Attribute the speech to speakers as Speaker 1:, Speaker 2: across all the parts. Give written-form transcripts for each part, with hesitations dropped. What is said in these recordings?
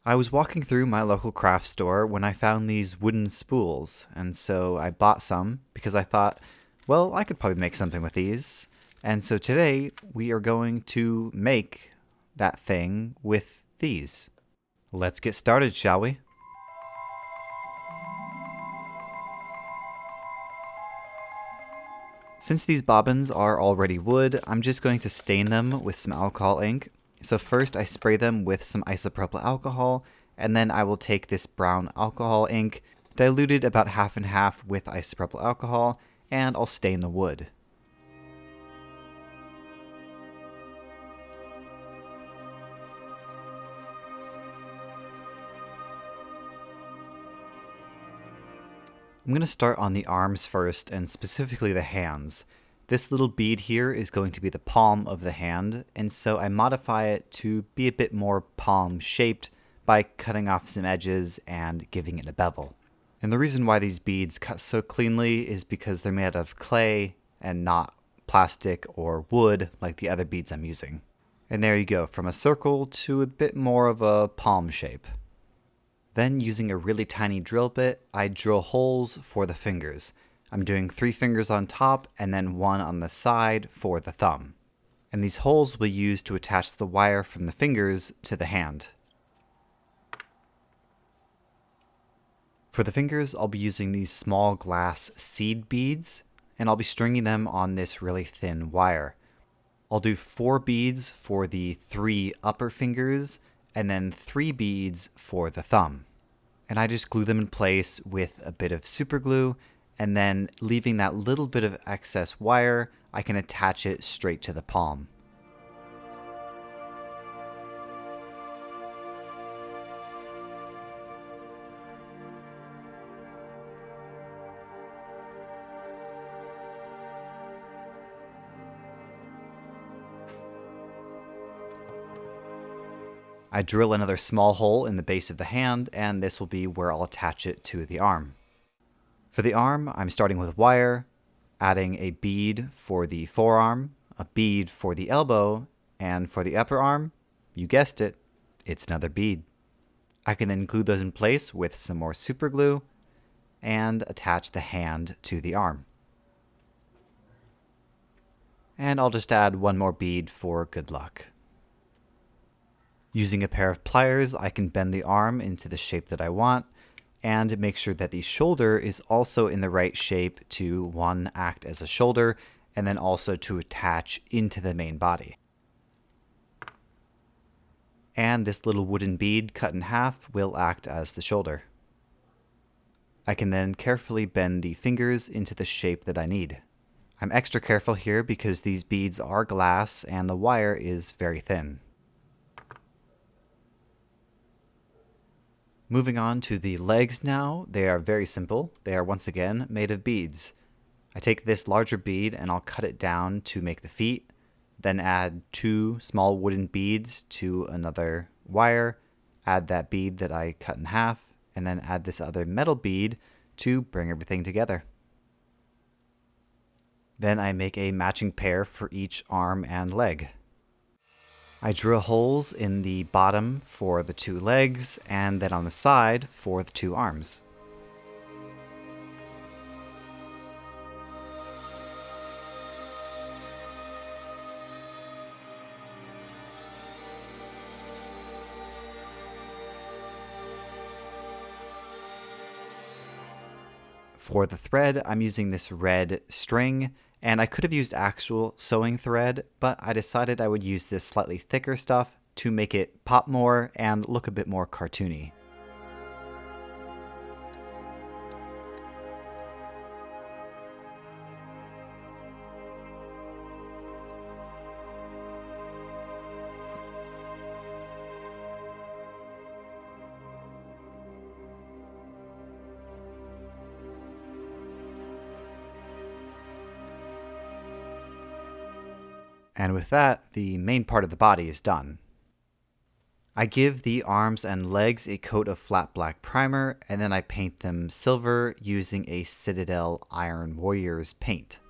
Speaker 1: I was walking through my local craft store when I found these wooden spools, and so I bought some because I thought, well, I could probably make something with these. And so today we are going to make that thing with these. Let's get started, shall we? Since these bobbins are already wood, I'm just going to stain them with some alcohol ink. So first I spray them with some isopropyl alcohol, and then I will take this brown alcohol ink, diluted about half and half with isopropyl alcohol, and I'll stain the wood. I'm going to start on the arms first, and specifically the hands. This little bead here is going to be the palm of the hand, and so I modify it to be a bit more palm shaped by cutting off some edges and giving it a bevel. And the reason why these beads cut so cleanly is because they're made out of clay and not plastic or wood like the other beads I'm using. And there you go, from a circle to a bit more of a palm shape. Then, using a really tiny drill bit, I drill holes for the fingers. I'm doing 3 fingers on top and then 1 on the side for the thumb. And these holes will be used to attach the wire from the fingers to the hand. For the fingers, I'll be using these small glass seed beads, and I'll be stringing them on this really thin wire. I'll do 4 beads for the 3 upper fingers, and then 3 beads for the thumb. And I just glue them in place with a bit of super glue, and then leaving that little bit of excess wire, I can attach it straight to the palm. I drill another small hole in the base of the hand, and this will be where I'll attach it to the arm. For the arm, I'm starting with wire, adding a bead for the forearm, a bead for the elbow, and for the upper arm, you guessed it, it's another bead. I can then glue those in place with some more super glue and attach the hand to the arm. And I'll just add 1 more bead for good luck. Using a pair of pliers, I can bend the arm into the shape that I want and make sure that the shoulder is also in the right shape to, 1, act as a shoulder, and then also to attach into the main body. And this little wooden bead cut in half will act as the shoulder. I can then carefully bend the fingers into the shape that I need. I'm extra careful here because these beads are glass and the wire is very thin. Moving on to the legs now, they are very simple. They are once again made of beads. I take this larger bead and I'll cut it down to make the feet, then add 2 small wooden beads to another wire, add that bead that I cut in half, and then add this other metal bead to bring everything together. Then I make a matching pair for each arm and leg. I drill holes in the bottom for the 2 legs, and then on the side for the 2 arms. For the thread, I'm using this red string, and I could have used actual sewing thread, but I decided I would use this slightly thicker stuff to make it pop more and look a bit more cartoony. And with that, the main part of the body is done. I give the arms and legs a coat of flat black primer, and then I paint them silver using a Citadel Iron Warriors paint.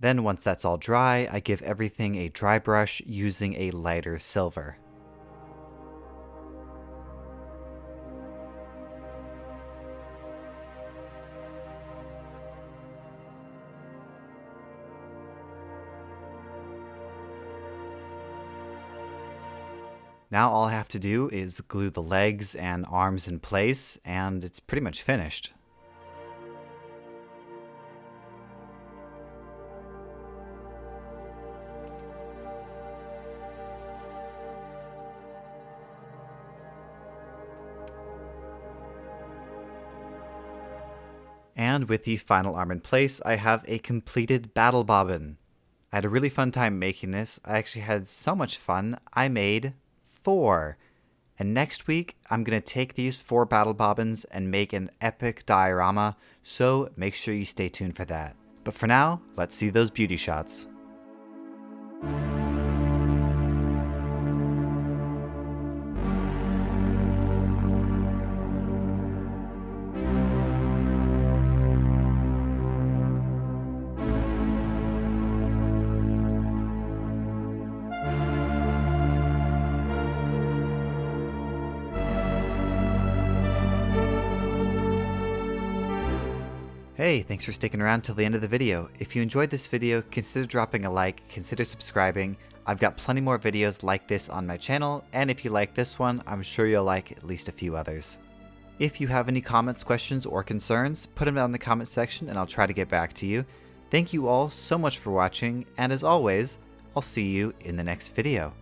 Speaker 1: Then once that's all dry, I give everything a dry brush using a lighter silver. Now all I have to do is glue the legs and arms in place, and it's pretty much finished. And with the final arm in place, I have a completed battle bobbin. I had a really fun time making this. I actually had so much fun, I made 4. And next week, I'm going to take these 4 battle bobbins and make an epic diorama, so make sure you stay tuned for that. But for now, let's see those beauty shots. Hey, thanks for sticking around till the end of the video. If you enjoyed this video, consider dropping a like, consider subscribing. I've got plenty more videos like this on my channel, and if you like this one, I'm sure you'll like at least a few others. If you have any comments, questions, or concerns, put them down in the comment section and I'll try to get back to you. Thank you all so much for watching, and as always, I'll see you in the next video.